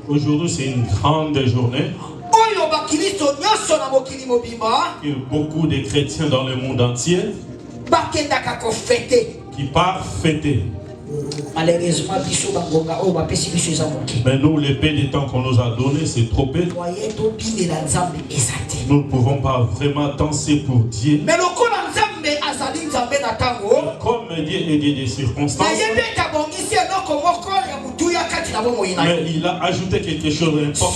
Aujourd'hui, c'est une grande journée. Que beaucoup de chrétiens dans le monde entier qui partent fêter. Malheureusement, mais nous, le peu de temps qu'on nous a donné, c'est trop peu. Nous ne pouvons pas vraiment danser pour Dieu. Comme Dieu est Dieu des circonstances. Mais il a ajouté quelque chose d'important.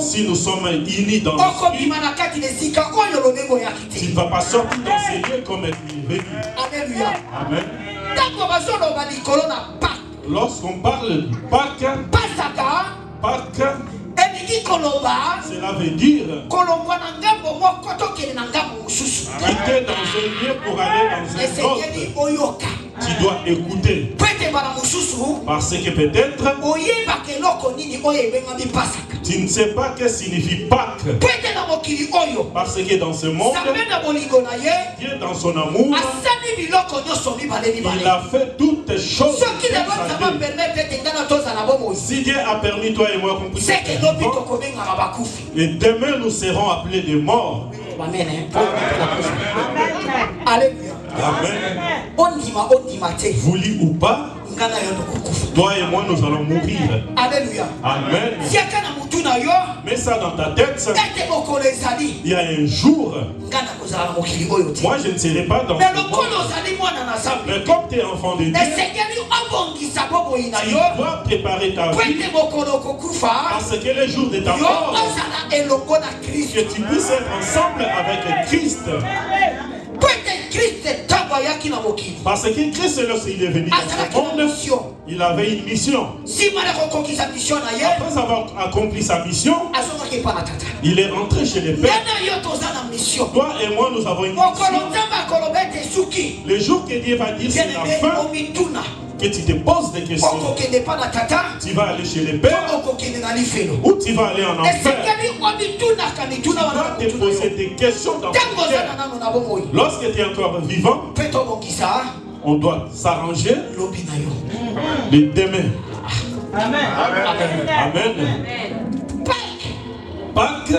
Si nous sommes unis dans l'esprit, tu ne vas pas sortir dans ces lieux comme il est venu. Alléluia. Amen. Lorsqu'on parle de Pâques, cela veut dire quitter dans un lieu pour aller dans un autre. Tu dois écouter. Parce que peut-être tu ne sais pas ce que signifie Pâques. Parce que dans ce monde, Dieu dans son amour, il a fait toutes les choses. Si Dieu a permis toi et moi qu'on puisse être vivants, et demain nous serons appelés des morts. Amen. Alléluia. Amen. Voulu ou pas, toi et moi nous allons mourir. Alléluia. Amen. Mets ça dans ta tête. Il y a un jour, moi je ne serai pas dans ce monde. Mais comme tu es enfant de Dieu, tu dois préparer ta vie parce que le jour de ta mort, que tu puisses être ensemble avec Christ. Parce que Christ, lorsqu'il est venu dans ce monde, il avait une mission. Après avoir accompli sa mission, il est rentré chez les pères. Toi et moi, nous avons une mission. Le jour que Dieu va dire c'est la fin, que tu te poses des questions, tu vas aller chez les pères ou tu vas aller en enfer. Tu vas te poser des questions dans ton cœur. Lorsque tu es encore vivant, on doit s'arranger le demain. Amen. Amen. Pâques,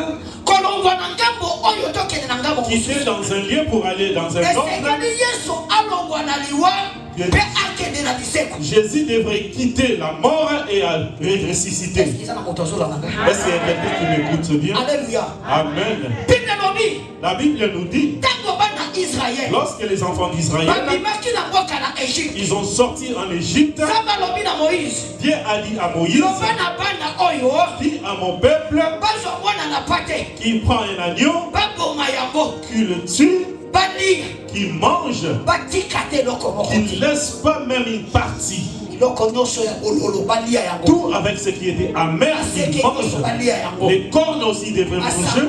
quitter dans un lieu pour aller dans un autre. Jésus devrait quitter la mort et ressusciter. Est-ce qu'il y a quelqu'un qui m'écoute bien? Alléluia. Amen. La Bible nous dit, lorsque les enfants d'Israël, ils ont sorti en Égypte, Dieu a dit à Moïse, dis à mon peuple qui prend un agneau, qui le tue, qui mange, qui ne laisse pas même une partie. Tout avec ce qui était amer, il mange. Les cornes aussi devraient manger.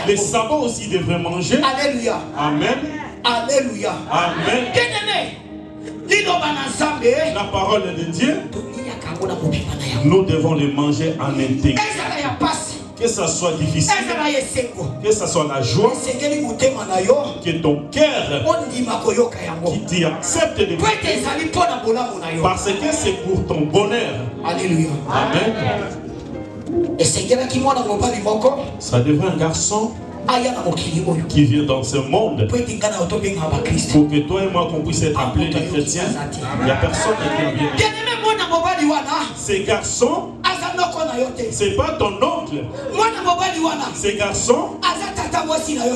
Les sabots aussi devraient manger. Alléluia. Amen. Alléluia. Amen. La parole de Dieu, nous devons les manger en intégrité. Que ça soit difficile, que ça soit la joie, que ton cœur qui t'accepte de vivre, parce que c'est pour ton bonheur. Alléluia. Amen. Ça devrait un garçon qui vient dans ce monde pour que toi et moi qu'on puisse être appelés des chrétiens. Il n'y a personne qui en vient. Ces garçons, c'est pas ton oncle. Ces garçons,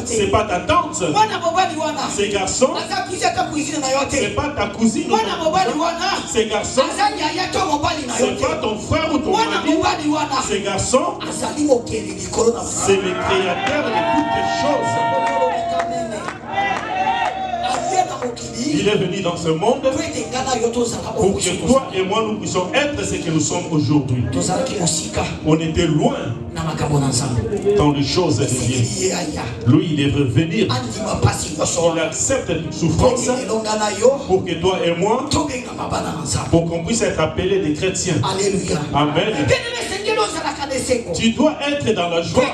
c'est pas ta tante. Ces garçons, c'est pas ta cousine. Ces garçons, c'est pas ton frère ou ton mari. Ces garçons, c'est le créateur de toutes les choses. Il est venu dans ce monde pour que toi et moi nous puissions être ce que nous sommes aujourd'hui. On était loin dans les choses de Dieu. Lui, il devrait venir. Il accepte une souffrance pour que toi et moi, pour qu'on puisse être appelés des chrétiens. Alléluia. Amen. Tu dois être dans la joie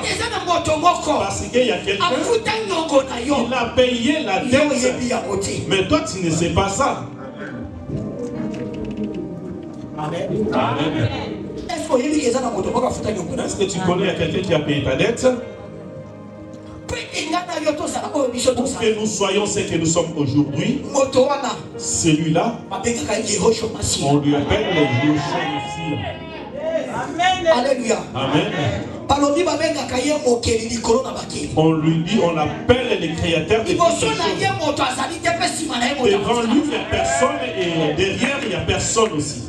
parce qu'il y a quelqu'un qui a payé la dette. Mais toi, tu ne sais pas ça. Amen. Amen. Est-ce que tu connais quelqu'un qui a payé ta dette? Pour que nous soyons ce que nous sommes aujourd'hui, celui-là, on lui appelle le Yoshua. Amen. Alléluia. Amen. On lui dit, on appelle les créateurs de toutes choses. Devant lui, il n'y a personne et derrière, il n'y a personne aussi.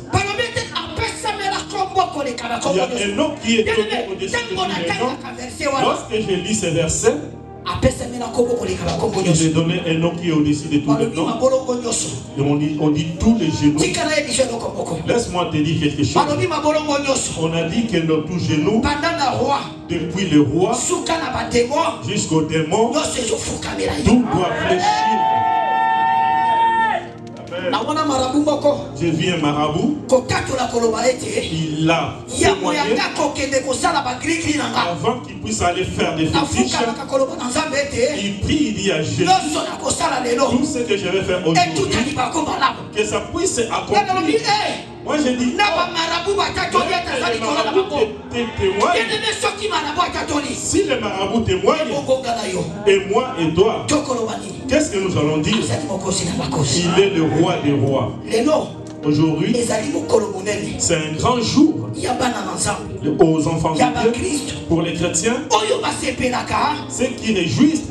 Il y a un nom qui est donné au-dessus de tous les noms. Lorsque je lis ces versets, il est donné un nom qui est au-dessus de tous les noms. Et on dit tous les genoux. Laisse-moi te dire quelque chose. On a dit que nos tous genoux, depuis le roi jusqu'au démon, tout doit fléchir. J'ai vu un marabout. Il a témoigné avant qu'il puisse aller faire des fétiches. Il prie, il dit à Jésus, tout ce que je vais faire aujourd'hui, que ça puisse accomplir. Moi je dis, si le marabout témoigne, et moi et toi, qu'est-ce que nous allons dire? Il est le roi des rois. Aujourd'hui, c'est un grand jour aux enfants de Dieu, pour les chrétiens, ceux qui réjouissent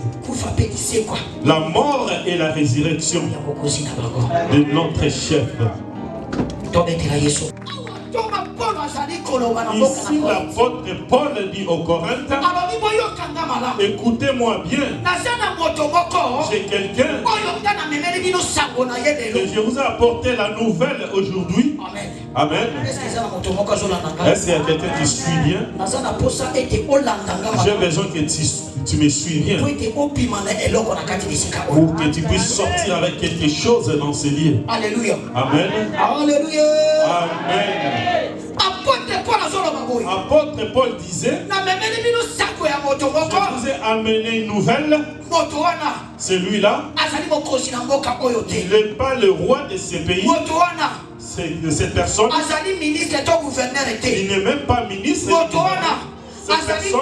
la mort et la résurrection de notre chef. Ici, l'apôtre Paul dit aux Corinthiens, écoutez-moi bien, j'ai quelqu'un et je vous ai apporté la nouvelle aujourd'hui. Amen. Est-ce qu'il y a quelqu'un qui suit bien? J'ai besoin que tu me suis bien pour que tu puisses sortir avec quelque chose dans ce lieu. Alléluia. Amen. Alléluia. Amen. Apôtre Paul disait, je vous ai amené une nouvelle. Celui-là, il n'est pas le roi de ce pays. De cette personne, il n'est même pas ministre. Cette personne,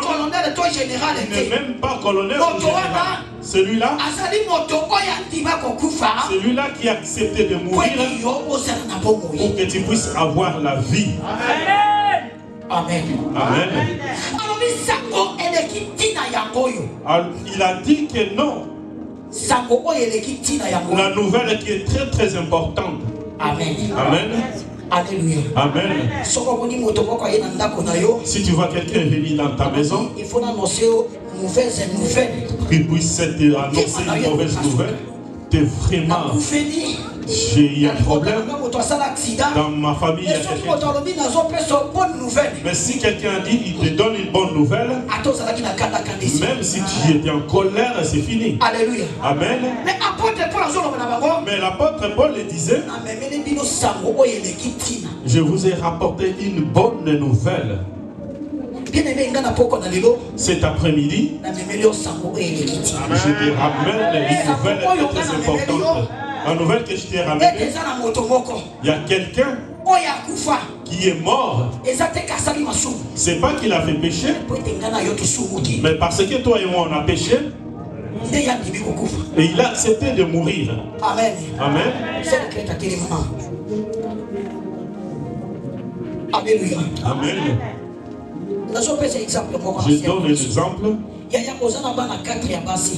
il n'est même pas colonel. Celui-là, celui-là qui a accepté de mourir pour que tu puisses avoir la vie. Amen. Amen. Il a dit que non. La nouvelle qui est très très importante. Amen. Amen. Alléluia. Amen. Si tu vois quelqu'un venir dans ta maison, il faut annoncer une mauvaise nouvelle. qu'il puisse annoncer une mauvaise nouvelle. T'es vraiment, j'ai eu un problème dans ma famille. Il y a quelqu'un. Mais si quelqu'un dit, il te donne une bonne nouvelle, même si tu étais en colère, c'est fini. Alléluia. Amen. Mais l'apôtre Paul le disait, je vous ai rapporté une bonne nouvelle. Cet après-midi, je te ramène une nouvelle très importante. La nouvelle que je t'ai ramenée, il y a quelqu'un qui est mort. C'est pas qu'il a fait péché, mais parce que toi et moi on a péché, et il a accepté de mourir. Amen. Amen. Alléluia. Amen. Je donne un exemple. Tu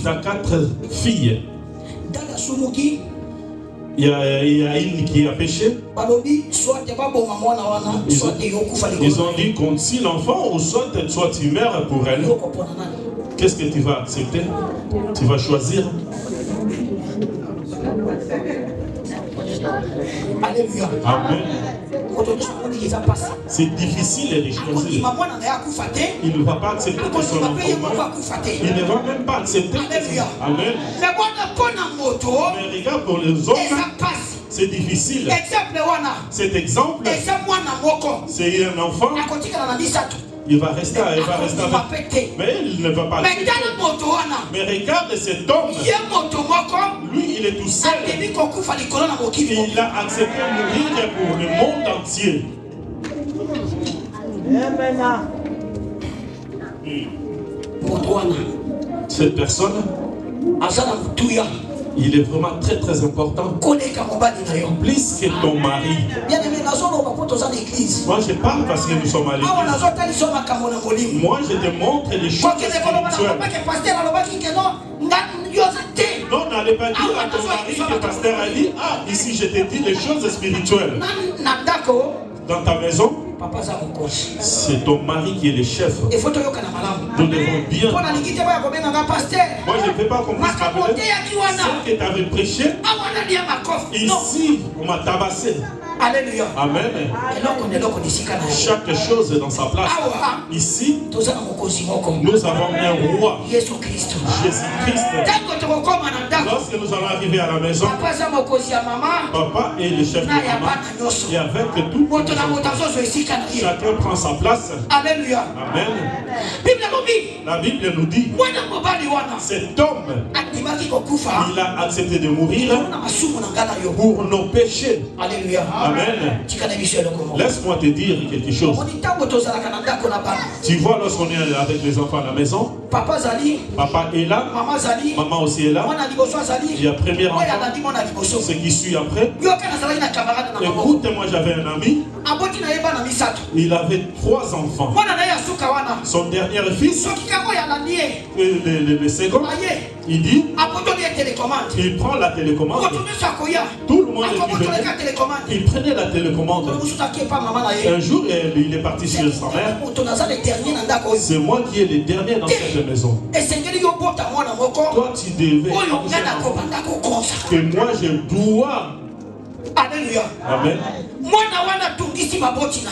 as 4 filles. Il y a une qui a péché. Ils ont dit qu'on si l'enfant ou soit tu meurs pour elle. Qu'est-ce que tu vas accepter? Tu vas choisir. Alléluia. Amen. C'est difficile de choisir. Il ne va pas accepter que son enfant meure. Il ne va même pas accepter. Amen. Mais regarde pour les hommes, c'est difficile. Cet exemple, c'est un enfant il va rester avec. Mais il ne va pas rester. Mais regarde cet homme. Lui, il est tout seul. Il a accepté de mourir pour le monde entier. Cette personne, il est vraiment très très important. Plus que ton mari. Moi je parle parce que nous sommes à l'église. Moi je te montre les choses spirituelles. Non, n'allez pas dire à ton mari que le pasteur a dit, ah, ici je te dis les choses spirituelles. Dans ta maison, c'est ton mari qui est le chef. Nous devons bien. Moi je ne fais pas qu'on puisse m'appeler. Ce que tu avais prêché, ici on m'a tabassé. Alléluia. Amen. Chaque chose est dans sa place. Ici, nous avons un roi, Jésus-Christ. Lorsque nous allons arriver à la maison, papa est le chef de maman. Et avec tout, chacun prend sa place. Alléluia. Amen. La Bible nous dit, cet homme, il a accepté de mourir pour nos péchés. Alléluia. Amen. Laisse-moi te dire quelque chose. Tu vois, lorsqu'on est avec les enfants à la maison, papa est là, maman aussi est là. Il y a premier enfant, ce qui suit après. Écoute-moi, j'avais un ami. Il avait 3 enfants. Son dernier fils, le second, il dit, il prend la télécommande. Tout le monde est il prenait la télécommande. Un jour, il est parti chez sa mère. C'est moi qui est le dernier dans cette maison. Toi, tu devais. Que moi, je dois. Alléluia. Amen.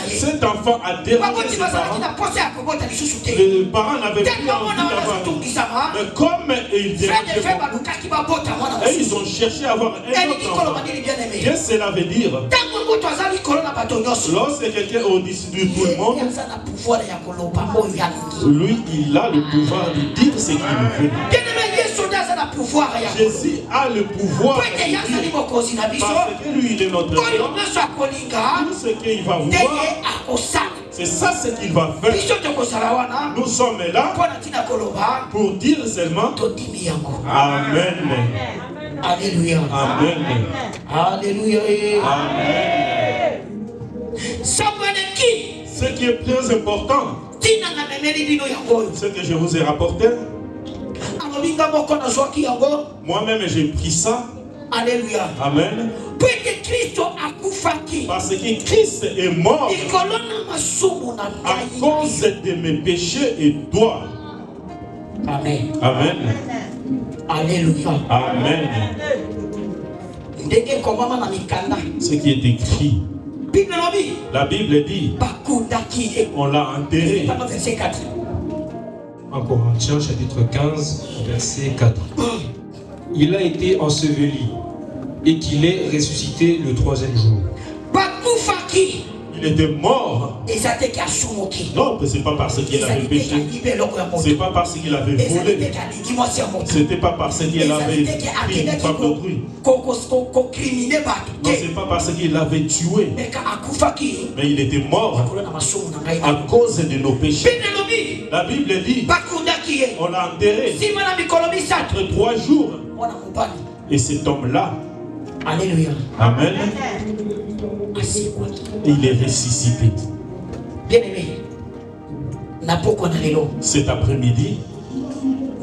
Cet enfant a dérangé ses parents. Les parents n'avaient plus envie d'avoir. Mais comme ils dérangeaient, et ils ont cherché à avoir un autre enfant. Qu'est-ce que cela veut dire? Lorsque quelqu'un est au-dessus de tout le monde, lui, il a le pouvoir de dire ce qu'il veut. Jésus a le pouvoir de dire, parce que lui, il est notre Dieu. Tout ce qu'il va voir, c'est ça ce qu'il va faire. Nous sommes là pour dire seulement Amen. Alléluia. Amen. Alléluia. Amen. Ce qui est très important, ce que je vous ai rapporté, moi-même j'ai pris ça. Alléluia. Amen. Parce que Christ est mort à cause de mes péchés et toi. Amen. Amen. Alléluia. Amen. Ce qui est écrit. La Bible dit, on l'a enterré. En Corinthiens chapitre 15, verset 4. Il a été enseveli et qu'il est ressuscité le 3e jour. Il était mort. Non, mais c'est pas parce qu'il avait péché. C'est pas parce qu'il avait volé. C'était pas parce qu'il avait pris une femme d'autrui. Non, c'est pas parce qu'il avait tué. Mais il était mort à cause de nos péchés. La Bible dit, on l'a enterré après 3 jours. Et cet homme-là, Alléluia. Amen, il est ressuscité. Bien aimé, cet après-midi,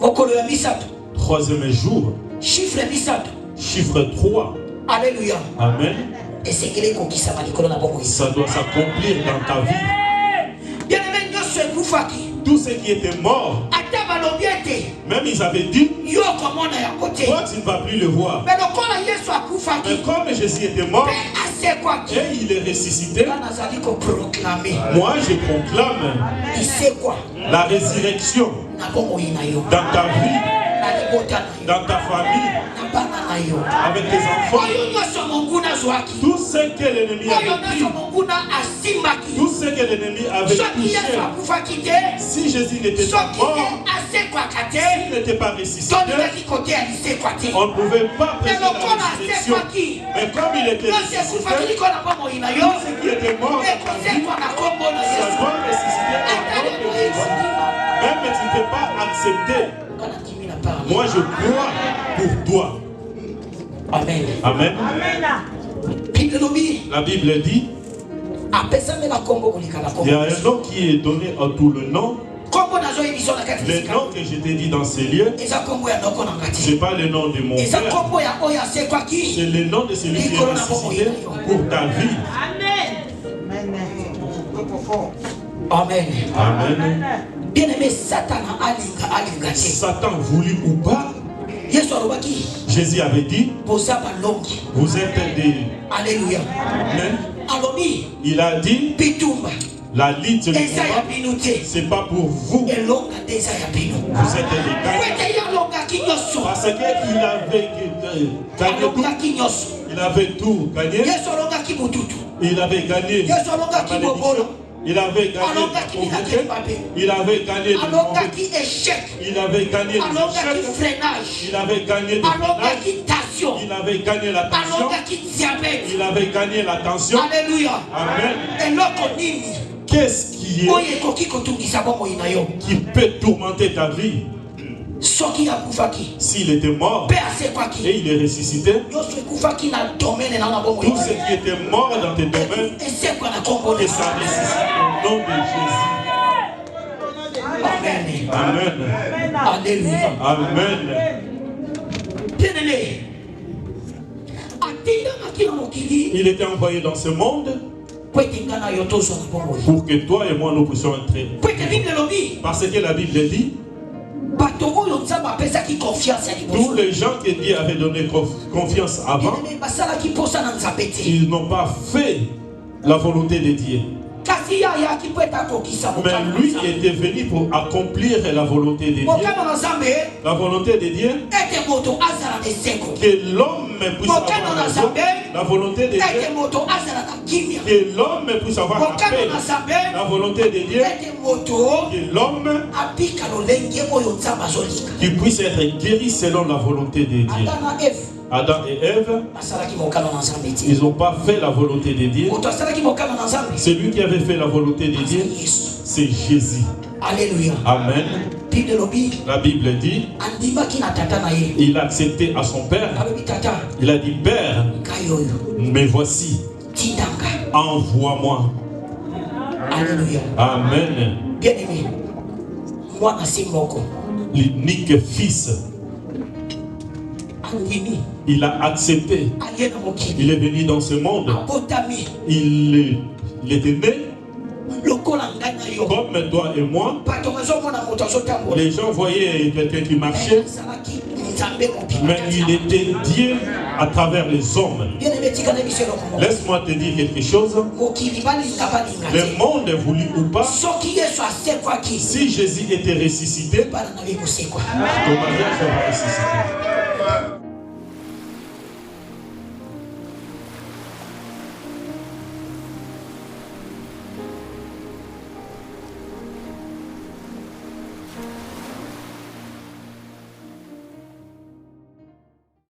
3e jour, chiffre 3. Alléluia. Amen. Et c'est qu'il est conquis, ça doit s'accomplir dans ta vie. Bien aimé, tout ce qui était mort, même ils avaient dit, toi tu ne vas plus le voir. Mais comme Jésus était mort et il est ressuscité, moi je proclame la résurrection dans ta vie, dans ta famille, avec tes enfants, tout ce que l'ennemi avait pris, tout ce que l'ennemi avait touché, si Jésus n'était pas mort, s'il n'était pas ressuscité, on ne pouvait pas prêcher la résurrection. Mais comme il était ressuscité, tout ce qui était mort dans ta vie, ça doit ressusciter en nom de Jésus. Même si tu ne peux pas accepter, moi je crois pour toi. Amen. Amen. La Bible dit, il y a un nom qui est donné à tout le nom. Le nom que je t'ai dit dans ces lieux, ce n'est pas le nom de mon père, c'est le nom de celui qui est ressuscité pour ta vie. Amen. Amen. Bien-aimé, Satan voulu ou pas, Jésus avait dit, vous êtes des... Alléluia. Amen. Il a dit, la lutte, c'est pas pour vous. Vous êtes des gagnants. Parce qu'il avait tout gagné. Il avait gagné la malédiction. Il avait gagné la pauvreté. Il avait gagné le mauvais. Il avait gagné l'échec. Il avait gagné le freinage. Il avait gagné la tension. Il avait gagné la tension. Alléluia. Amen. Qu'est-ce qui peut tourmenter ta vie? S'il était mort et il est ressuscité, tout ce qui était mort dans tes domaines, que ça ressuscite au nom de Jésus. Amen. Alléluia. Amen. Bien-aimé, il était envoyé dans ce monde pour que toi et moi nous puissions entrer. Parce que la Bible dit, tous les gens que Dieu avait donné confiance avant, ils n'ont pas fait la volonté de Dieu. Mais lui était venu pour accomplir la volonté de Dieu. La volonté de Dieu, que l'homme puisse avoir raison. La volonté de Dieu, que l'homme puisse avoir la paix. La volonté de Dieu, que l'homme qui puisse être guéri selon la volonté de Dieu. Adam et Ève, ils n'ont pas fait la volonté de Dieu. Celui qui avait fait la volonté de Dieu, c'est Jésus. Alléluia. Amen. La Bible dit, il a accepté à son père. Il a dit, Père, me voici, envoie-moi. Alléluia. Amen. Bien-aimé, l'unique fils, il a accepté. Il est venu dans ce monde. Il était né comme toi et moi. Les gens voyaient quelqu'un qui marchait, mais il était Dieu à travers les hommes. Laisse-moi te dire quelque chose. Le monde voulu ou pas, si Jésus était ressuscité, ton mariage va ressusciter.